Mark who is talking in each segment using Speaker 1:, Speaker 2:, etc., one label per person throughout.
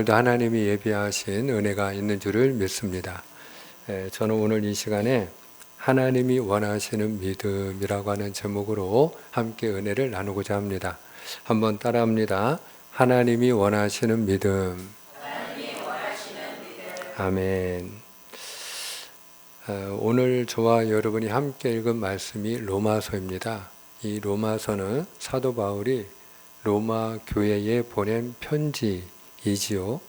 Speaker 1: 오늘도 하나님이 예비하신 은혜가 있는 줄을 믿습니다. 저는 오늘 이 시간에 하나님이 원하시는 믿음이라고 하는 제목으로 함께 은혜를 나누고자 합니다. 한번 따라합니다. 하나님이 원하시는 믿음. 아멘. 오늘 저와 여러분이 함께 읽은 말씀이 로마서입니다. 이 로마서는 사도 바울이 로마 교회에 보낸 편지이지요.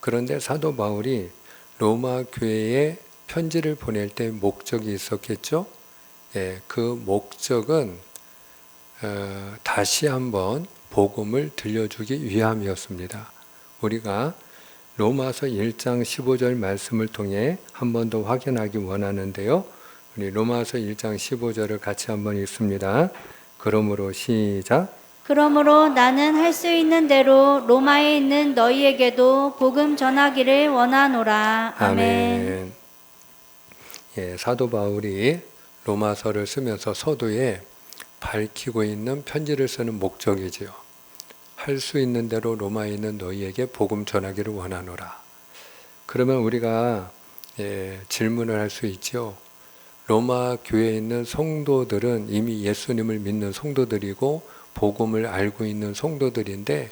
Speaker 1: 그런데 사도 바울이 로마 교회에 편지를 보낼 때 목적이 있었겠죠? 그 목적은 다시 한번 복음을 들려주기 위함이었습니다. 우리가 로마서 1장 15절 말씀을 통해 한 번 더 확인하기 원하는데요. 우리 로마서 1장 15절을 같이 한번 읽습니다. 그러므로 시작.
Speaker 2: 그러므로 나는 할 수 있는 대로 로마에 있는 너희에게도 복음 전하기를 원하노라. 아멘.
Speaker 1: 사도 바울이 로마서를 쓰면서 서두에 밝히고 있는 편지를 쓰는 목적이지요. 할 수 있는 대로 로마에 있는 너희에게 복음 전하기를 원하노라. 그러면 우리가 질문을 할 수 있죠. 로마 교회에 있는 성도들은 이미 예수님을 믿는 성도들이고 복음을 알고 있는 성도들인데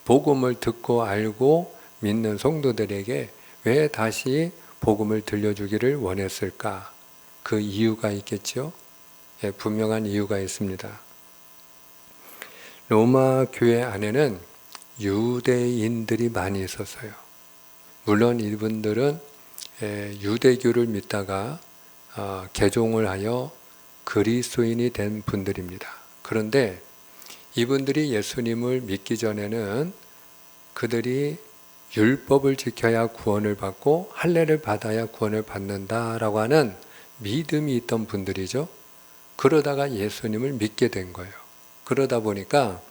Speaker 1: 복음을 듣고 알고 믿는 성도들에게 왜 다시 복음을 들려주기를 원했을까? 그 이유가 있겠죠? 분명한 이유가 있습니다. 로마 교회 안에는 유대인들이 많이 있었어요. 물론 이분들은 유대교를 믿다가 개종을 하여 그리스도인이 된 분들입니다. 그런데 이분들이 예수님을 믿기 전에는 그들이 율법을 지켜야 구원을 받고 할례를 받아야 구원을 받는다라고 하는 믿음이 있던 분들이죠. 그러다가 예수님을 믿게 된 거예요. 그러다 보니까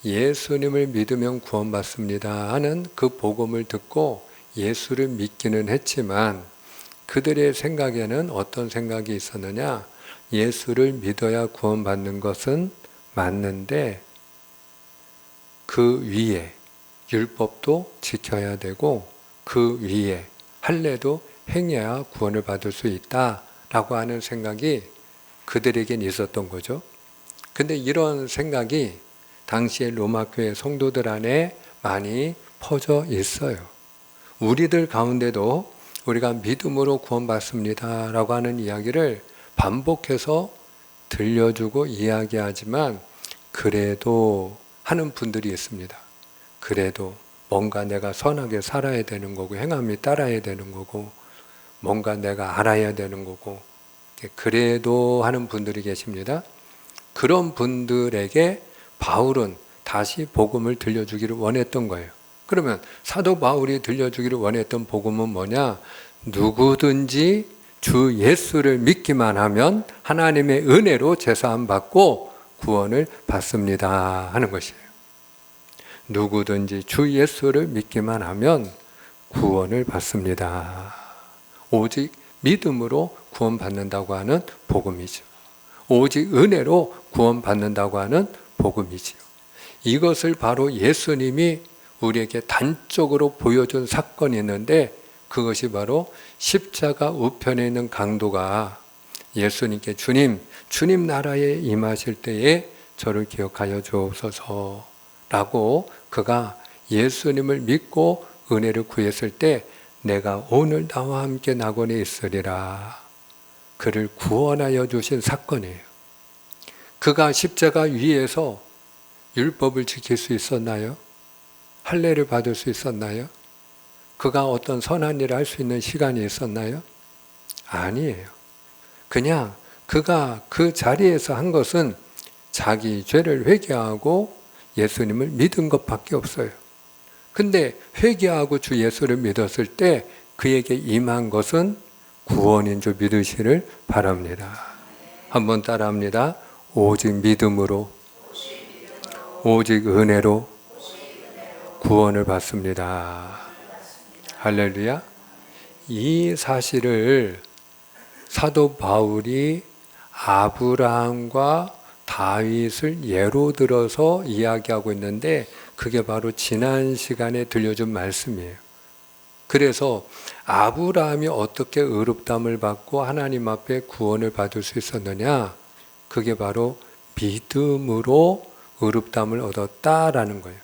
Speaker 1: 예수님을 믿으면 구원받습니다 하는 그 복음을 듣고 예수를 믿기는 했지만 그들의 생각에는 어떤 생각이 있었느냐? 예수를 믿어야 구원받는 것은 맞는데 그 위에 율법도 지켜야 되고 그 위에 할례도 행해야 구원을 받을 수 있다라고 하는 생각이 그들에겐 있었던 거죠. 근데 이런 생각이 당시의 로마 교회 성도들 안에 많이 퍼져 있어요. 우리들 가운데도 우리가 믿음으로 구원받습니다 라고 하는 이야기를 반복해서 들려주고 이야기하지만 그래도 하는 분들이 있습니다. 그래도 뭔가 내가 선하게 살아야 되는 거고 행함이 따라야 되는 거고 뭔가 내가 알아야 되는 거고 그래도 하는 분들이 계십니다. 그런 분들에게 바울은 다시 복음을 들려주기를 원했던 거예요. 그러면 사도 바울이 들려주기를 원했던 복음은 뭐냐? 누구든지 주 예수를 믿기만 하면 하나님의 은혜로 제사함 받고 구원을 받습니다 하는 것이에요. 누구든지 주 예수를 믿기만 하면 구원을 받습니다. 오직 믿음으로 구원받는다고 하는 복음이죠. 오직 은혜로 구원받는다고 하는 복음이지요. 이것을 바로 예수님이 우리에게 단적으로 보여준 사건이 있는데 그것이 바로 십자가 우편에 있는 강도가 예수님께 주님 나라에 임하실 때에 저를 기억하여 주옵소서 라고 그가 예수님을 믿고 은혜를 구했을 때 내가 오늘 나와 함께 낙원에 있으리라 그를 구원하여 주신 사건이에요. 그가 십자가 위에서 율법을 지킬 수 있었나요? 할례를 받을 수 있었나요? 그가 어떤 선한 일을 할 수 있는 시간이 있었나요? 아니에요. 그냥 그가 그 자리에서 한 것은 자기 죄를 회개하고 예수님을 믿은 것밖에 없어요. 근데 회개하고 주 예수를 믿었을 때 그에게 임한 것은 구원인 줄 믿으시를 바랍니다. 한번 따라합니다. 오직 믿음으로 오직 은혜로 구원을 받습니다. 할렐루야. 이 사실을 사도 바울이 아브라함과 다윗을 예로 들어서 이야기하고 있는데 그게 바로 지난 시간에 들려준 말씀이에요. 그래서 아브라함이 어떻게 의롭다함을 받고 하나님 앞에 구원을 받을 수 있었느냐? 그게 바로 믿음으로 의롭다함을 얻었다라는 거예요.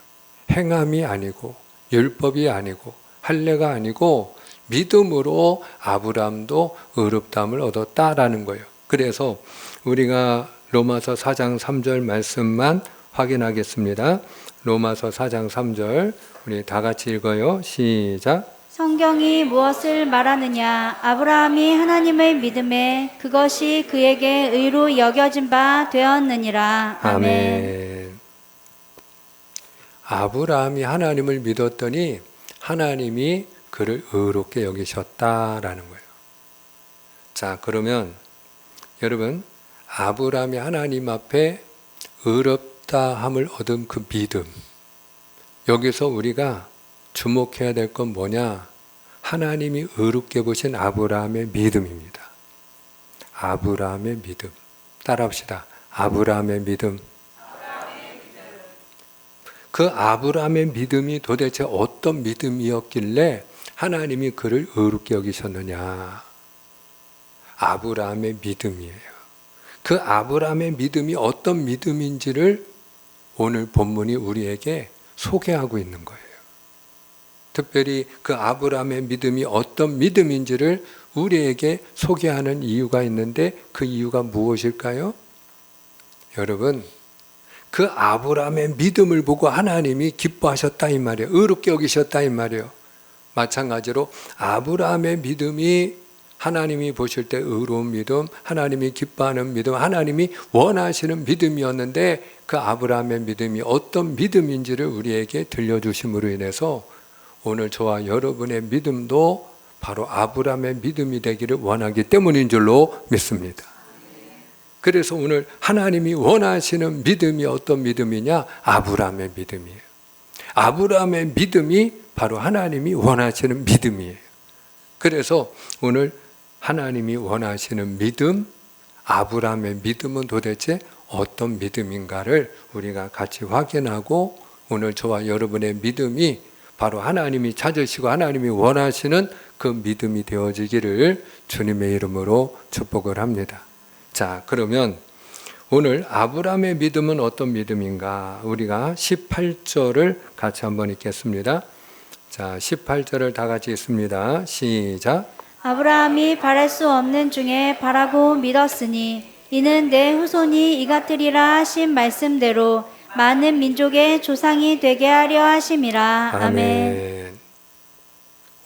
Speaker 1: 행함이 아니고 율법이 아니고 할례가 아니고 믿음으로 아브라함도 의롭다함을 얻었다라는 거예요. 그래서 우리가 로마서 4장 3절 말씀만 확인하겠습니다. 로마서 4장 3절 우리 다 같이 읽어요. 시작.
Speaker 2: 성경이 무엇을 말하느냐? 아브라함이 하나님을 믿음에 그것이 그에게 의로 여겨진 바 되었느니라.
Speaker 1: 아멘. 아브라함이 하나님을 믿었더니 하나님이 그를 의롭게 여기셨다라는 거예요. 자, 그러면 여러분, 아브라함이 하나님 앞에 의롭다함을 얻은 그 믿음, 여기서 우리가 주목해야 될 건 뭐냐? 하나님이 의롭게 보신 아브라함의 믿음입니다. 아브라함의 믿음. 따라합시다. 아브라함의 믿음. 그 아브라함의 믿음이 도대체 어떤 믿음이었길래 하나님이 그를 의롭게 여기셨느냐? 아브라함의 믿음이에요. 그 아브라함의 믿음이 어떤 믿음인지를 오늘 본문이 우리에게 소개하고 있는 거예요. 특별히 그 아브라함의 믿음이 어떤 믿음인지를 우리에게 소개하는 이유가 있는데 그 이유가 무엇일까요? 여러분, 그 아브라함의 믿음을 보고 하나님이 기뻐하셨다 이 말이에요. 의롭게 여기셨다 이 말이에요. 마찬가지로 아브라함의 믿음이 하나님이 보실 때 의로운 믿음, 하나님이 기뻐하는 믿음, 하나님이 원하시는 믿음이었는데 그 아브라함의 믿음이 어떤 믿음인지를 우리에게 들려주심으로 인해서 오늘 저와 여러분의 믿음도 바로 아브라함의 믿음이 되기를 원하기 때문인 줄로 믿습니다. 그래서 오늘 하나님이 원하시는 믿음이 어떤 믿음이냐? 아브라함의 믿음이에요. 아브라함의 믿음이 바로 하나님이 원하시는 믿음이에요. 그래서 오늘 하나님이 원하시는 믿음, 아브라함의 믿음은 도대체 어떤 믿음인가를 우리가 같이 확인하고 오늘 저와 여러분의 믿음이 바로 하나님이 찾으시고 하나님이 원하시는 그 믿음이 되어지기를 주님의 이름으로 축복을 합니다. 자, 그러면 오늘 아브라함의 믿음은 어떤 믿음인가? 우리가 18절을 같이 한번 읽겠습니다. 자, 18절을 다 같이 읽습니다. 시작.
Speaker 2: 아브라함이 바랄 수 없는 중에 바라고 믿었으니 이는 내 후손이 이같으리라 하신 말씀대로 많은 민족의 조상이 되게 하려 하심이라. 아멘.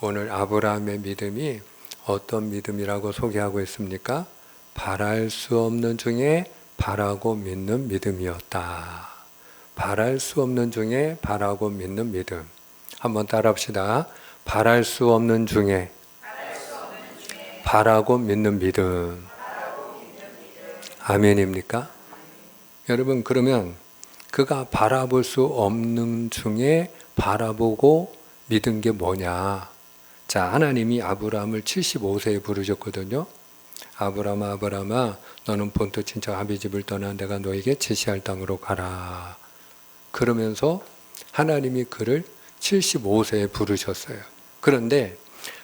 Speaker 1: 오늘 아브라함의 믿음이 어떤 믿음이라고 소개하고 있습니까? 바랄 수 없는 중에 바라고 믿는 믿음이었다. 바랄 수 없는 중에 바라고 믿는 믿음. 한번 따라합시다. 바랄 수 없는 중에 바라고 믿는 믿음. 아멘입니까? 여러분, 그러면 그가 바라볼 수 없는 중에 바라보고 믿은 게 뭐냐? 자, 하나님이 아브라함을 75세에 부르셨거든요. 아브라함아, 아브라함아, 너는 본토 친척 아비 집을 떠나 내가 너에게 제시할 땅으로 가라. 그러면서 하나님이 그를 75세에 부르셨어요. 그런데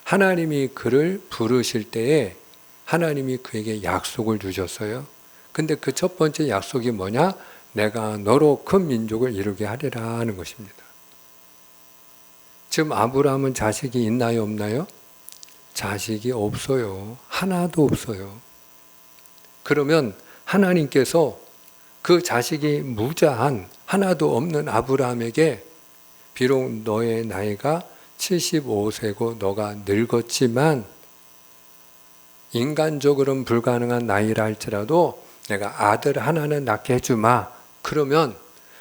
Speaker 1: 하나님이 그를 부르실 때에 하나님이 그에게 약속을 주셨어요. 근데 그 첫 번째 약속이 뭐냐? 내가 너로 큰 민족을 이루게 하리라 하는 것입니다. 지금 아브라함은 자식이 있나요, 없나요? 자식이 없어요. 하나도 없어요. 그러면 하나님께서 그 자식이 무자한 하나도 없는 아브라함에게 비록 너의 나이가 75세고 너가 늙었지만 인간적으로는 불가능한 나이라 할지라도 내가 아들 하나는 낳게 해주마. 그러면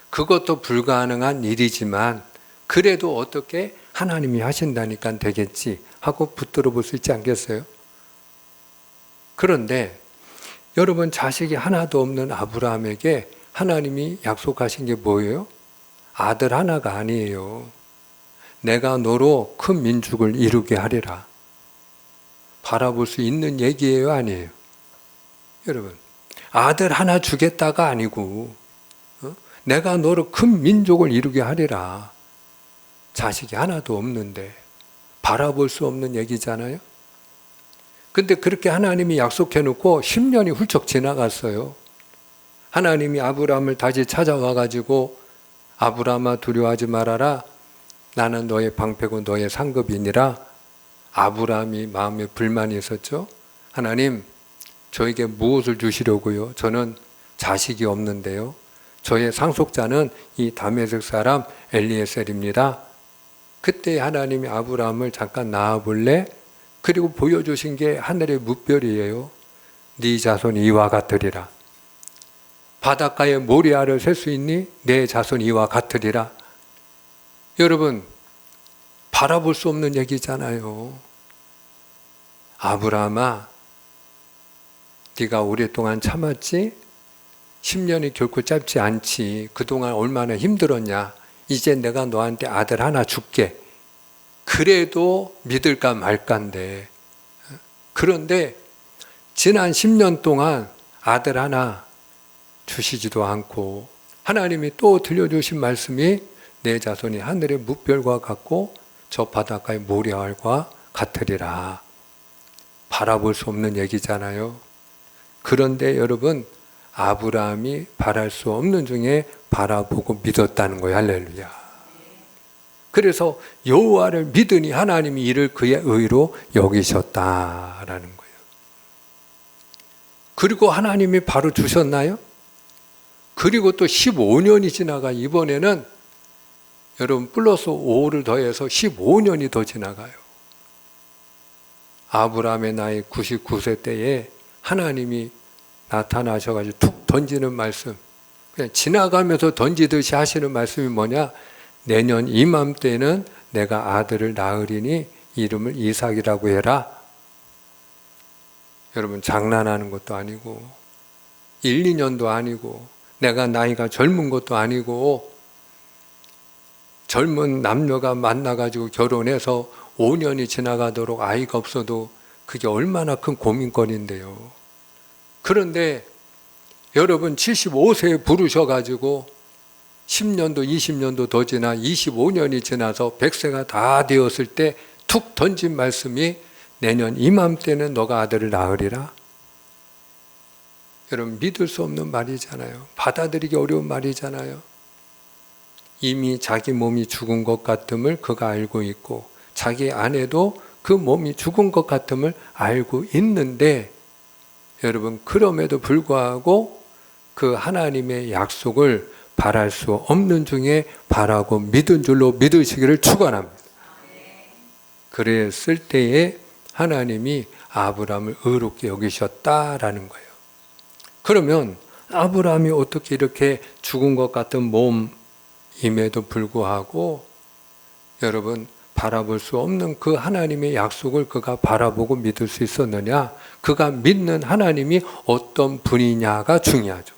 Speaker 1: 그것도 불가능한 일이지만 그래도 어떻게 하나님이 하신다니까 되겠지 하고 붙들어 볼 수 있지 않겠어요? 그런데 여러분, 자식이 하나도 없는 아브라함에게 하나님이 약속하신 게 뭐예요? 아들 하나가 아니에요. 내가 너로 큰 민족을 이루게 하리라. 바라볼 수 있는 얘기예요, 아니에요? 여러분, 아들 하나 주겠다가 아니고 내가 너로 큰 민족을 이루게 하리라. 자식이 하나도 없는데 바라볼 수 없는 얘기잖아요. 근데 그렇게 하나님이 약속해 놓고 10년이 훌쩍 지나갔어요. 하나님이 아브라함을 다시 찾아와 가지고 아브라함아 두려워하지 말아라. 나는 너의 방패고 너의 상급이니라. 아브라함이 마음에 불만이 있었죠. 하나님, 저에게 무엇을 주시려고요? 저는 자식이 없는데요. 저의 상속자는 이 다메섹 사람 엘리에셀입니다. 그때 하나님이 아브라함을 잠깐 낳아볼래? 그리고 보여주신 게 하늘의 뭇별이에요. 네 자손이 이와 같으리라. 바닷가에 모리아를 셀 수 있니? 내 자손이 이와 같으리라. 여러분, 바라볼 수 없는 얘기잖아요. 아브라함아, 네가 오랫동안 참았지? 10년이 결코 짧지 않지. 그동안 얼마나 힘들었냐. 이제 내가 너한테 아들 하나 줄게. 그래도 믿을까 말까인데. 그런데 지난 10년 동안 아들 하나 주시지도 않고 하나님이 또 들려주신 말씀이 내 자손이 하늘의 뭇별과 같고 저 바닷가의 모래알과 같으리라. 바라볼 수 없는 얘기잖아요. 그런데 여러분, 아브라함이 바랄 수 없는 중에 바라보고 믿었다는 거예요. 할렐루야. 그래서 여호와를 믿으니 하나님이 이를 그의 의로 여기셨다라는 거예요. 그리고 하나님이 바로 주셨나요? 그리고 또 15년이 지나가 이번에는 여러분 플러스 5를 더해서 15년이 더 지나가요. 아브라함의 나이 99세 때에 하나님이 나타나셔가지고 툭 던지는 말씀, 그냥 지나가면서 던지듯이 하시는 말씀이 뭐냐? 내년 이맘때는 내가 아들을 낳으리니 이름을 이삭이라고 해라. 여러분, 장난하는 것도 아니고 1, 2년도 아니고 내가 나이가 젊은 것도 아니고 젊은 남녀가 만나가지고 결혼해서 5년이 지나가도록 아이가 없어도 그게 얼마나 큰 고민거리인데요. 그런데 여러분 75세에 부르셔가지고 10년도 20년도 더 지나 25년이 지나서 100세가 다 되었을 때 툭 던진 말씀이 내년 이맘때는 너가 아들을 낳으리라. 여러분, 믿을 수 없는 말이잖아요. 받아들이기 어려운 말이잖아요. 이미 자기 몸이 죽은 것 같음을 그가 알고 있고 자기 아내도 그 몸이 죽은 것 같음을 알고 있는데 여러분, 그럼에도 불구하고 그 하나님의 약속을 바랄 수 없는 중에 바라고 믿은 줄로 믿으시기를 축원합니다. 그랬을 때에 하나님이 아브라함을 의롭게 여기셨다라는 거예요. 그러면 아브라함이 어떻게 이렇게 죽은 것 같은 몸임에도 불구하고 여러분 바라볼 수 없는 그 하나님의 약속을 그가 바라보고 믿을 수 있었느냐? 그가 믿는 하나님이 어떤 분이냐가 중요하죠.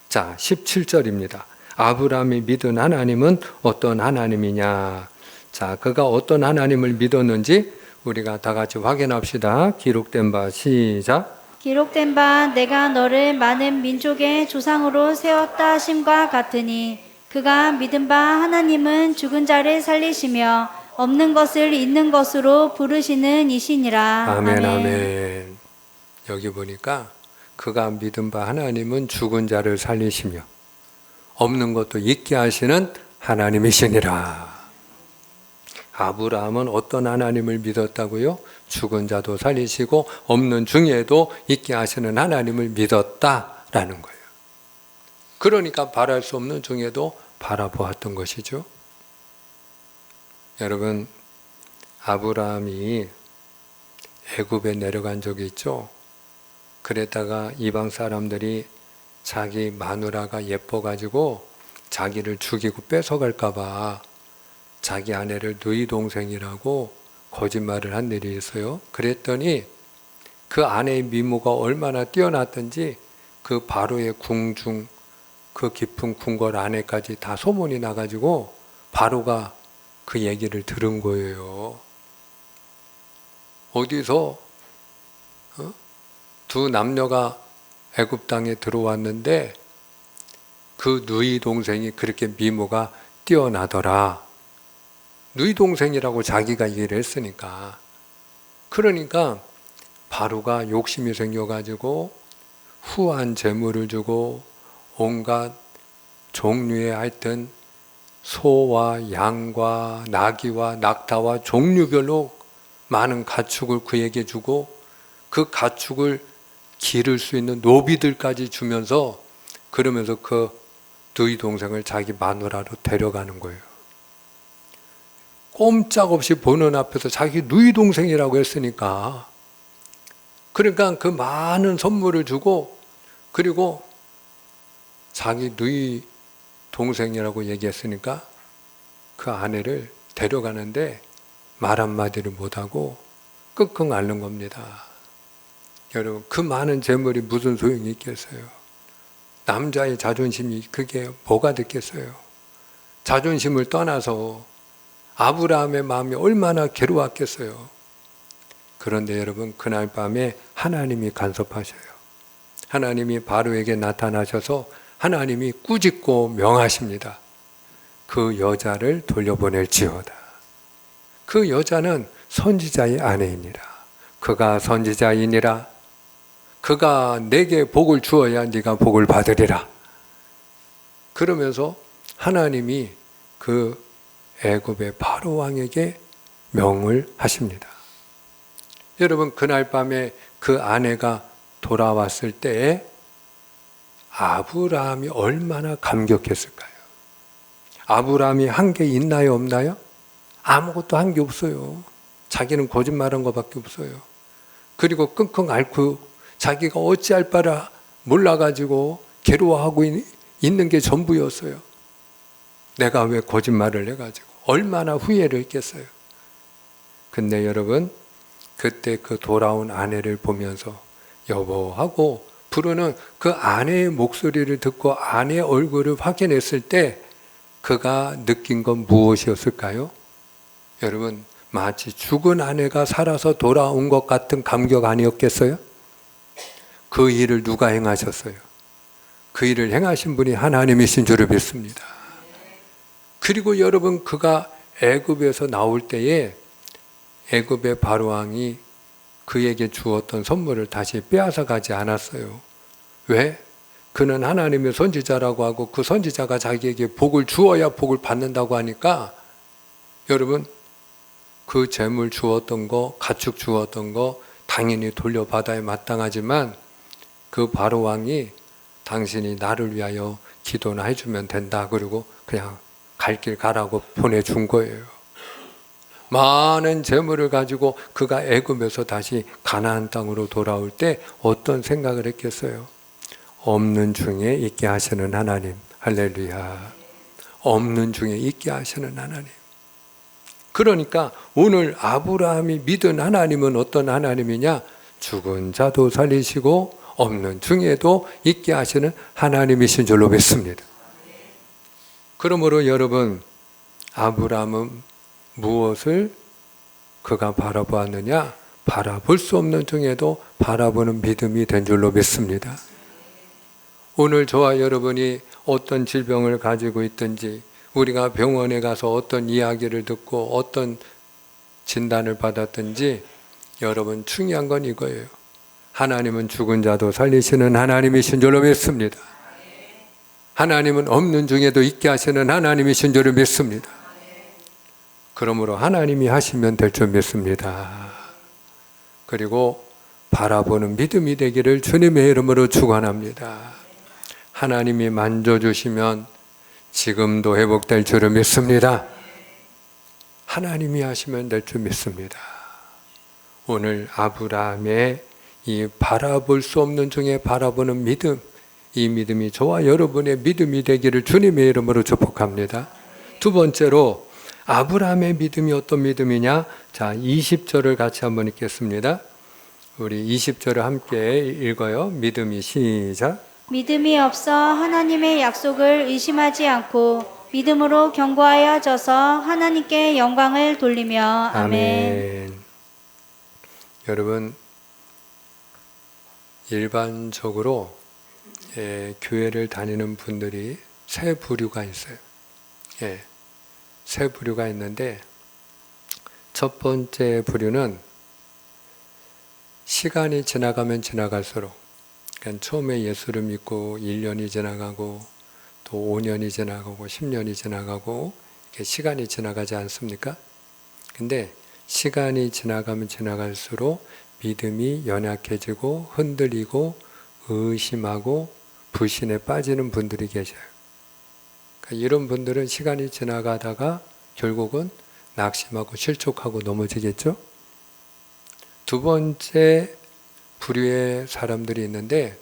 Speaker 1: 자, 17절입니다. 아브라함이 믿은 하나님은 어떤 하나님이냐? 자, 그가 어떤 하나님을 믿었는지 우리가 다 같이 확인합시다. 기록된 바 시작.
Speaker 2: 기록된 바 내가 너를 많은 민족의 조상으로 세웠다 하심과 같으니 그가 믿은 바 하나님은 죽은 자를 살리시며 없는 것을 있는 것으로 부르시는 이시니라.
Speaker 1: 아멘, 아멘. 여기 보니까 그가 믿은 바 하나님은 죽은 자를 살리시며 없는 것도 있게 하시는 하나님이시니라. 아브라함은 어떤 하나님을 믿었다고요? 죽은 자도 살리시고 없는 중에도 있게 하시는 하나님을 믿었다라는 거예요. 그러니까 바랄 수 없는 중에도 바라보았던 것이죠. 여러분, 아브라함이 애굽에 내려간 적이 있죠. 그랬다가 이방 사람들이 자기 마누라가 예뻐가지고 자기를 죽이고 뺏어갈까 봐 자기 아내를 누이 동생이라고 거짓말을 한 일이 있어요. 그랬더니 그 아내의 미모가 얼마나 뛰어났던지 그 바로의 궁중, 그 깊은 궁궐 안에까지 다 소문이 나가지고 바로가 그 얘기를 들은 거예요. 어디서 두 남녀가 애굽 땅에 들어왔는데 그 누이 동생이 그렇게 미모가 뛰어나더라. 누이 동생이라고 자기가 얘기를 했으니까. 그러니까 바로가 욕심이 생겨가지고 후한 재물을 주고 온갖 종류의 하여튼 소와 양과 나귀와 낙타와 종류별로 많은 가축을 그에게 주고 그 가축을 기를 수 있는 노비들까지 주면서 그러면서 그 누이 동생을 자기 마누라로 데려가는 거예요. 꼼짝없이 보는 앞에서 자기 누이 동생이라고 했으니까 그러니까 그 많은 선물을 주고 그리고 자기 누이 동생이라고 얘기했으니까 그 아내를 데려가는데 말 한마디를 못하고 끙끙 앓는 겁니다. 여러분 그 많은 재물이 무슨 소용이 있겠어요? 남자의 자존심이 그게 뭐가 됐겠어요? 자존심을 떠나서 아브라함의 마음이 얼마나 괴로웠겠어요. 그런데 여러분 그날 밤에 하나님이 간섭하셔요. 하나님이 바로에게 나타나셔서 하나님이 꾸짖고 명하십니다. 그 여자를 돌려보낼지어다. 그 여자는 선지자의 아내이니라. 그가 선지자이니라. 그가 내게 복을 주어야 네가 복을 받으리라. 그러면서 하나님이 그 애굽의 바로 왕에게 명을 하십니다. 여러분 그날 밤에 그 아내가 돌아왔을 때에 아브라함이 얼마나 감격했을까요? 아브라함이 한 게 있나요 없나요? 아무것도 한 게 없어요. 자기는 거짓말한 것밖에 없어요. 그리고 끙끙 앓고 자기가 어찌할 바라 몰라가지고 괴로워하고 있는 게 전부였어요. 내가 왜 거짓말을 해가지고 얼마나 후회를 했겠어요. 근데 여러분 그때 그 돌아온 아내를 보면서 여보 하고 부르는 그 아내의 목소리를 듣고 아내의 얼굴을 확인했을 때 그가 느낀 건 무엇이었을까요? 여러분 마치 죽은 아내가 살아서 돌아온 것 같은 감격 아니었겠어요? 그 일을 누가 행하셨어요? 그 일을 행하신 분이 하나님이신 줄을 믿습니다. 그리고 여러분 그가 애굽에서 나올 때에 애굽의 바로왕이 그에게 주었던 선물을 다시 빼앗아 가지 않았어요. 왜? 그는 하나님의 선지자라고 하고 그 선지자가 자기에게 복을 주어야 복을 받는다고 하니까 여러분 그 재물 주었던 거, 가축 주었던 거 당연히 돌려받아야 마땅하지만 그 바로왕이 당신이 나를 위하여 기도나 해주면 된다. 그리고 그냥 갈 길 가라고 보내준 거예요. 많은 재물을 가지고 그가 애굽에서 다시 가나안 땅으로 돌아올 때 어떤 생각을 했겠어요? 없는 중에 있게 하시는 하나님, 할렐루야. 없는 중에 있게 하시는 하나님. 그러니까 오늘 아브라함이 믿은 하나님은 어떤 하나님이냐? 죽은 자도 살리시고 없는 중에도 있게 하시는 하나님이신 줄로 믿습니다. 그러므로 여러분 아브라함은 무엇을 그가 바라보았느냐? 바라볼 수 없는 중에도 바라보는 믿음이 된 줄로 믿습니다. 오늘 저와 여러분이 어떤 질병을 가지고 있든지 우리가 병원에 가서 어떤 이야기를 듣고 어떤 진단을 받았든지 여러분 중요한 건 이거예요. 하나님은 죽은 자도 살리시는 하나님이신 줄로 믿습니다. 하나님은 없는 중에도 있게 하시는 하나님이신 줄을 믿습니다. 그러므로 하나님이 하시면 될 줄 믿습니다. 그리고 바라보는 믿음이 되기를 주님의 이름으로 축원합니다. 하나님이 만져주시면 지금도 회복될 줄을 믿습니다. 하나님이 하시면 될 줄 믿습니다. 오늘 아브라함의 이 바라볼 수 없는 중에 바라보는 믿음, 이 믿음이 저와 여러분의 믿음이 되기를 주님의 이름으로 축복합니다. 두 번째로 아브라함의 믿음이 어떤 믿음이냐? 자, 20절을 같이 한번 읽겠습니다. 우리 20절을 함께 읽어요. 믿음이 시작.
Speaker 2: 믿음이 없어 하나님의 약속을 의심하지 않고 믿음으로 견고하여져서 하나님께 영광을 돌리며 아멘.
Speaker 1: 여러분 일반적으로 교회를 다니는 분들이 세 부류가 있어요. 예, 세 부류가 있는데 첫 번째 부류는 시간이 지나가면 지나갈수록, 그러니까 처음에 예수를 믿고 1년이 지나가고 또 5년이 지나가고 10년이 지나가고 이렇게 시간이 지나가지 않습니까? 근데 시간이 지나가면 지나갈수록 믿음이 연약해지고 흔들리고 의심하고 불신에 빠지는 분들이 계셔요. 그러니까 이런 분들은 시간이 지나가다가 결국은 낙심하고 실족하고 넘어지겠죠? 두 번째 부류의 사람들이 있는데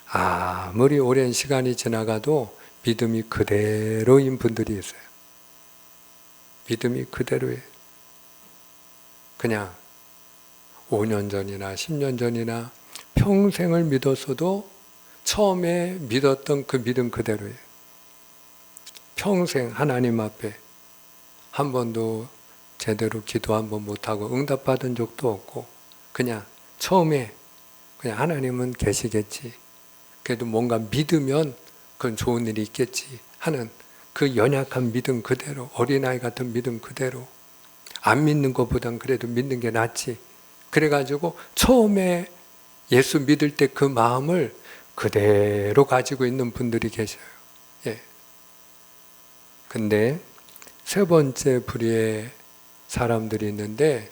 Speaker 1: 아무리 오랜 시간이 지나가도 믿음이 그대로인 분들이 있어요. 믿음이 그대로예요. 그냥 5년 전이나 10년 전이나 평생을 믿었어도 처음에 믿었던 그 믿음 그대로예요. 평생 하나님 앞에 한 번도 제대로 기도 한 번 못하고 응답받은 적도 없고 그냥 처음에 그냥 하나님은 계시겠지. 그래도 뭔가 믿으면 그건 좋은 일이 있겠지 하는 그 연약한 믿음 그대로, 어린아이 같은 믿음 그대로, 안 믿는 것보단 그래도 믿는 게 낫지. 그래가지고 처음에 예수 믿을 때 그 마음을 그대로 가지고 있는 분들이 계셔요. 예. 근데 세 번째 부류의 사람들이 있는데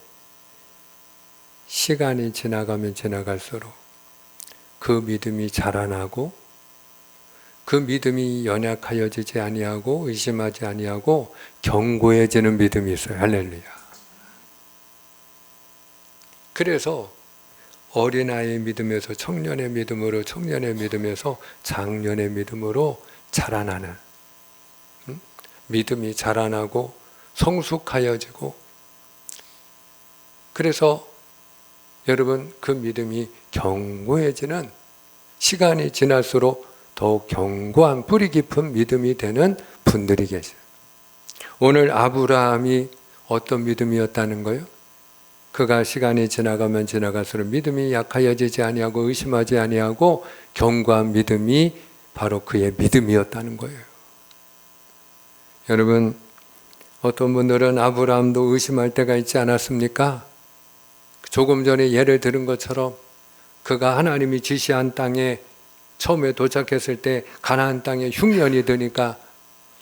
Speaker 1: 시간이 지나가면 지나갈수록 그 믿음이 자라나고 그 믿음이 연약하여지지 아니하고 의심하지 아니하고 견고해지는 믿음이 있어요. 할렐루야. 그래서 어린아이의 믿음에서 청년의 믿음으로, 청년의 믿음에서 장년의 믿음으로 자라나는, 믿음이 자라나고 성숙하여지고, 그래서 여러분 그 믿음이 견고해지는, 시간이 지날수록 더욱 견고한 뿌리 깊은 믿음이 되는 분들이 계세요. 오늘 아브라함이 어떤 믿음이었다는 거예요? 그가 시간이 지나가면 지나갈수록 믿음이 약하여지지 아니하고 의심하지 아니하고 견고한 믿음이 바로 그의 믿음이었다는 거예요. 여러분, 어떤 분들은 아브라함도 의심할 때가 있지 않았습니까? 조금 전에 예를 들은 것처럼 그가 하나님이 지시한 땅에 처음에 도착했을 때 가나안 땅에 흉년이 드니까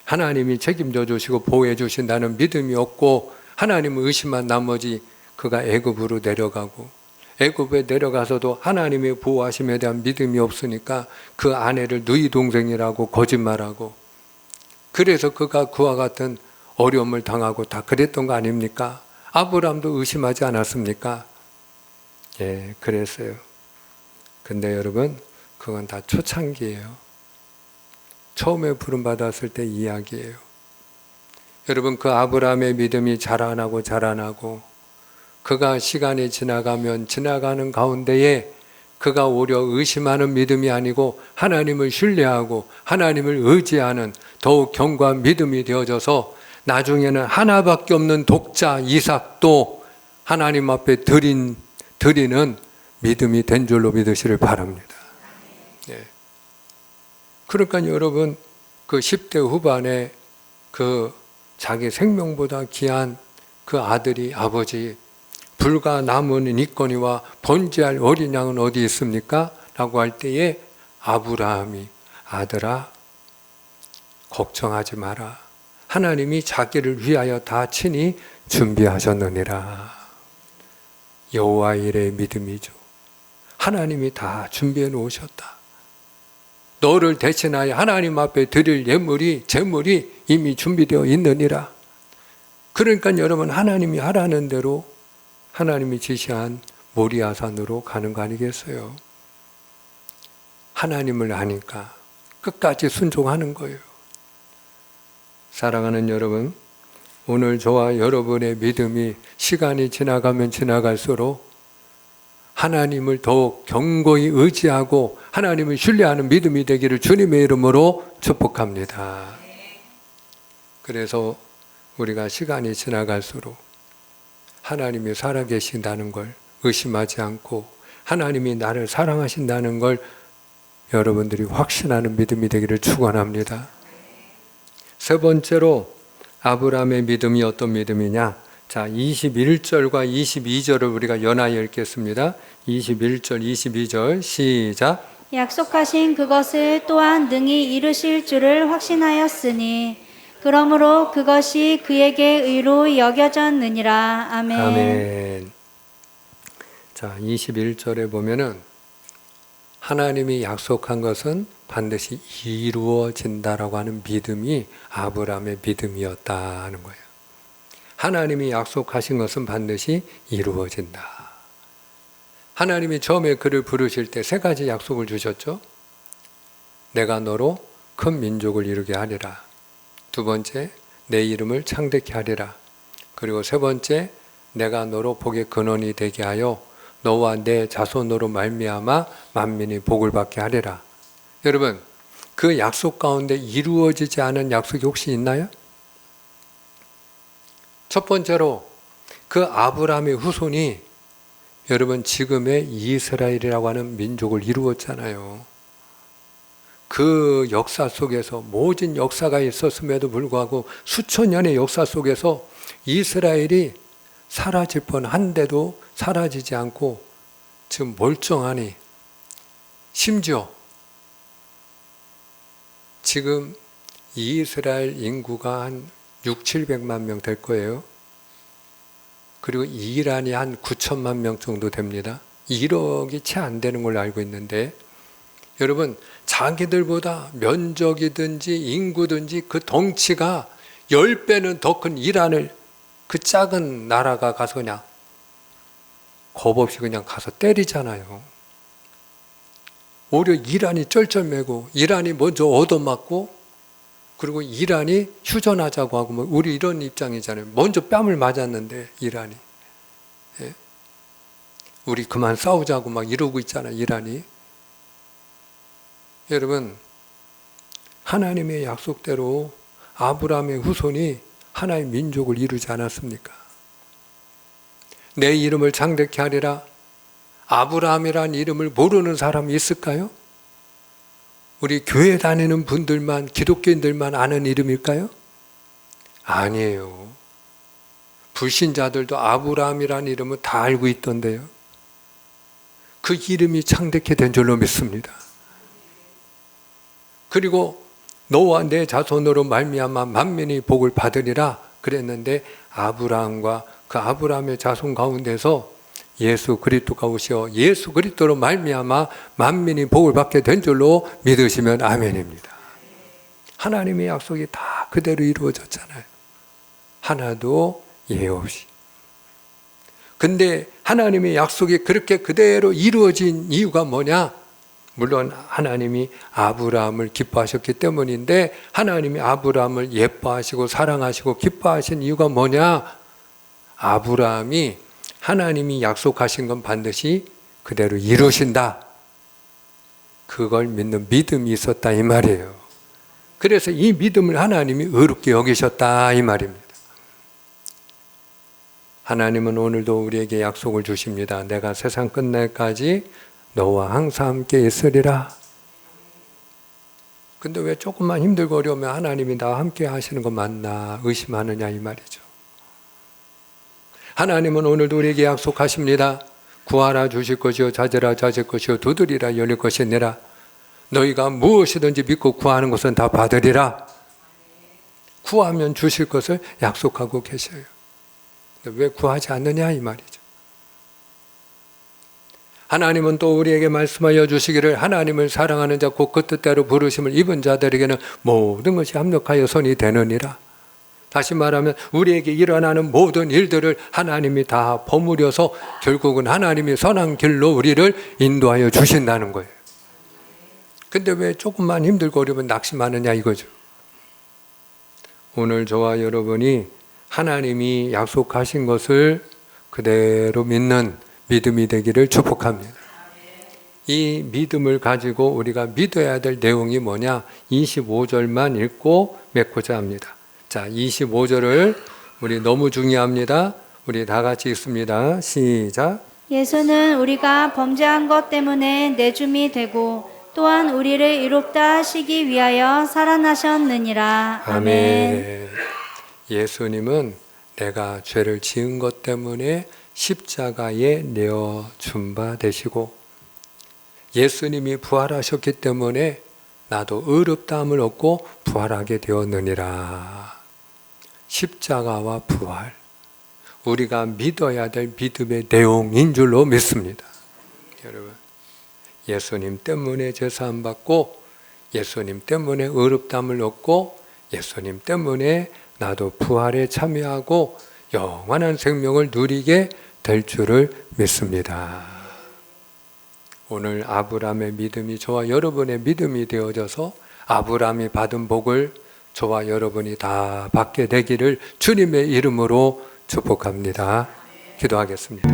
Speaker 1: 하나님이 책임져 주시고 보호해 주신다는 믿음이 없고 하나님을 의심한 나머지 그가 애굽으로 내려가고, 애굽에 내려가서도 하나님의 보호하심에 대한 믿음이 없으니까 그 아내를 누이 동생이라고 거짓말하고, 그래서 그가 그와 같은 어려움을 당하고 다 그랬던 거 아닙니까? 아브라함도 의심하지 않았습니까? 예, 그랬어요. 근데 여러분, 그건 다 초창기예요. 처음에 부름받았을 때 이야기예요. 여러분, 그 아브라함의 믿음이 자라나고 그가 시간이 지나가면 지나가는 가운데에 그가 오히려 의심하는 믿음이 아니고 하나님을 신뢰하고 하나님을 의지하는 더욱 견고한 믿음이 되어져서 나중에는 하나밖에 없는 독자 이삭도 하나님 앞에 드리는 믿음이 된 줄로 믿으시를 바랍니다. 예. 그러니까 여러분, 그 10대 후반에 그 자기 생명보다 귀한 그 아들이 아버지, 불과 남은 이거니와 번제할 어린 양은 어디 있습니까? 라고 할 때에 아브라함이 아들아 걱정하지 마라. 하나님이 자기를 위하여 다 친히 준비하셨느니라. 여호와 일의 믿음이죠. 하나님이 다 준비해 놓으셨다. 너를 대신하여 하나님 앞에 드릴 제물이 이미 준비되어 있느니라. 그러니까 여러분, 하나님이 하라는 대로 하나님이 지시한 모리아산으로 가는 거 아니겠어요? 하나님을 아니까 끝까지 순종하는 거예요. 사랑하는 여러분, 오늘 저와 여러분의 믿음이 시간이 지나가면 지나갈수록 하나님을 더욱 견고히 의지하고 하나님을 신뢰하는 믿음이 되기를 주님의 이름으로 축복합니다. 그래서 우리가 시간이 지나갈수록 하나님이 살아계신다는 걸 의심하지 않고 하나님이 나를 사랑하신다는 걸 여러분들이 확신하는 믿음이 되기를 축원합니다. 세 번째로 아브라함의 믿음이 어떤 믿음이냐? 자, 21절과 22절을 우리가 연하여 읽겠습니다. 21절, 22절 시작.
Speaker 2: 약속하신 그것을 또한 능히 이루실 줄을 확신하였으니 그러므로 그것이 그에게 의로 여겨졌느니라. 아멘.
Speaker 1: 아멘. 자, 21절에 보면은 하나님이 약속한 것은 반드시 이루어진다라고 하는 믿음이 아브라함의 믿음이었다 하는 거예요. 하나님이 약속하신 것은 반드시 이루어진다. 하나님이 처음에 그를 부르실 때 세 가지 약속을 주셨죠. 내가 너로 큰 민족을 이루게 하리라. 두 번째, 내 이름을 창대케 하리라. 그리고 세 번째, 내가 너로 복의 근원이 되게 하여 너와 내 자손으로 말미암아 만민이 복을 받게 하리라. 여러분, 그 약속 가운데 이루어지지 않은 약속이 혹시 있나요? 첫 번째로 그 아브라함의 후손이 여러분 지금의 이스라엘이라고 하는 민족을 이루었잖아요. 그 역사 속에서 모든 역사가 있었음에도 불구하고 수천 년의 역사 속에서 이스라엘이 사라질 뻔한데도 사라지지 않고 지금 멀쩡하니, 심지어 지금 이스라엘 인구가 한 600~700만 명 될 거예요. 그리고 이란이 한 9천만 명 정도 됩니다. 1억이 채 안 되는 걸로 알고 있는데, 여러분 자기들보다 면적이든지 인구든지 그 덩치가 10배는 더 큰 이란을 그 작은 나라가 가서 그냥 겁 없이 그냥 가서 때리잖아요. 오히려 이란이 쩔쩔매고 이란이 먼저 얻어맞고, 그리고 이란이 휴전하자고 하고 뭐 우리 이런 입장이잖아요. 먼저 뺨을 맞았는데 이란이, 예? 우리 그만 싸우자고 막 이러고 있잖아요, 이란이. 여러분, 하나님의 약속대로 아브라함의 후손이 하나의 민족을 이루지 않았습니까? 내 이름을 창대케 하리라. 아브라함이라는 이름을 모르는 사람이 있을까요? 우리 교회 다니는 분들만, 기독교인들만 아는 이름일까요? 아니에요. 불신자들도 아브라함이라는 이름은 다 알고 있던데요. 그 이름이 창대케 된 줄로 믿습니다. 그리고 너와 내 자손으로 말미암아 만민이 복을 받으리라 그랬는데, 아브라함과 그 아브라함의 자손 가운데서 예수 그리스도가 오셔 예수 그리스도로 말미암아 만민이 복을 받게 된 줄로 믿으시면 아멘입니다. 하나님의 약속이 다 그대로 이루어졌잖아요. 하나도 예 없이. 근데 하나님의 약속이 그렇게 그대로 이루어진 이유가 뭐냐? 물론 하나님이 아브라함을 기뻐하셨기 때문인데, 하나님이 아브라함을 예뻐하시고 사랑하시고 기뻐하신 이유가 뭐냐? 아브라함이 하나님이 약속하신 건 반드시 그대로 이루신다. 그걸 믿는 믿음이 있었다 이 말이에요. 그래서 이 믿음을 하나님이 의롭게 여기셨다 이 말입니다. 하나님은 오늘도 우리에게 약속을 주십니다. 내가 세상 끝날까지 너와 항상 함께 있으리라. 근데 왜 조금만 힘들고 어려우면 하나님이 나와 함께 하시는 거 맞나 의심하느냐 이 말이죠. 하나님은 오늘도 우리에게 약속하십니다. 구하라 주실 것이요 찾으라 찾을 것이요 두드리라 열릴 것이니라. 너희가 무엇이든지 믿고 구하는 것은 다 받으리라. 구하면 주실 것을 약속하고 계셔요. 근데 왜 구하지 않느냐 이 말이죠. 하나님은 또 우리에게 말씀하여 주시기를 하나님을 사랑하는 자 곧 그 뜻대로 부르심을 입은 자들에게는 모든 것이 합력하여 선이 되느니라. 다시 말하면 우리에게 일어나는 모든 일들을 하나님이 다 버무려서 결국은 하나님이 선한 길로 우리를 인도하여 주신다는 거예요. 근데 왜 조금만 힘들고 어려우면 낙심하느냐 이거죠. 오늘 저와 여러분이 하나님이 약속하신 것을 그대로 믿는 믿음이 되기를 축복합니다. 이 믿음을 가지고 우리가 믿어야 될 내용이 뭐냐? 25절만 읽고 맺고자 합니다. 자, 25절을 우리 너무 중요합니다. 우리 다 같이 읽습니다. 시작.
Speaker 2: 예수는 우리가 범죄한 것 때문에 내줌이 되고 또한 우리를 이롭다 하시기 위하여 살아나셨느니라. 아멘.
Speaker 1: 예수님은 내가 죄를 지은 것 때문에 십자가에 내어 준 바 되시고, 예수님이 부활하셨기 때문에 나도 의롭다함을 얻고 부활하게 되었느니라. 십자가와 부활, 우리가 믿어야 될 믿음의 내용인 줄로 믿습니다. 여러분, 예수님 때문에 제사함 받고, 예수님 때문에 의롭다함을 얻고, 예수님 때문에 나도 부활에 참여하고 영원한 생명을 누리게 될 줄을 믿습니다. 오늘 아브라함의 믿음이 저와 여러분의 믿음이 되어져서 아브라함이 받은 복을 저와 여러분이 다 받게 되기를 주님의 이름으로 축복합니다. 기도하겠습니다.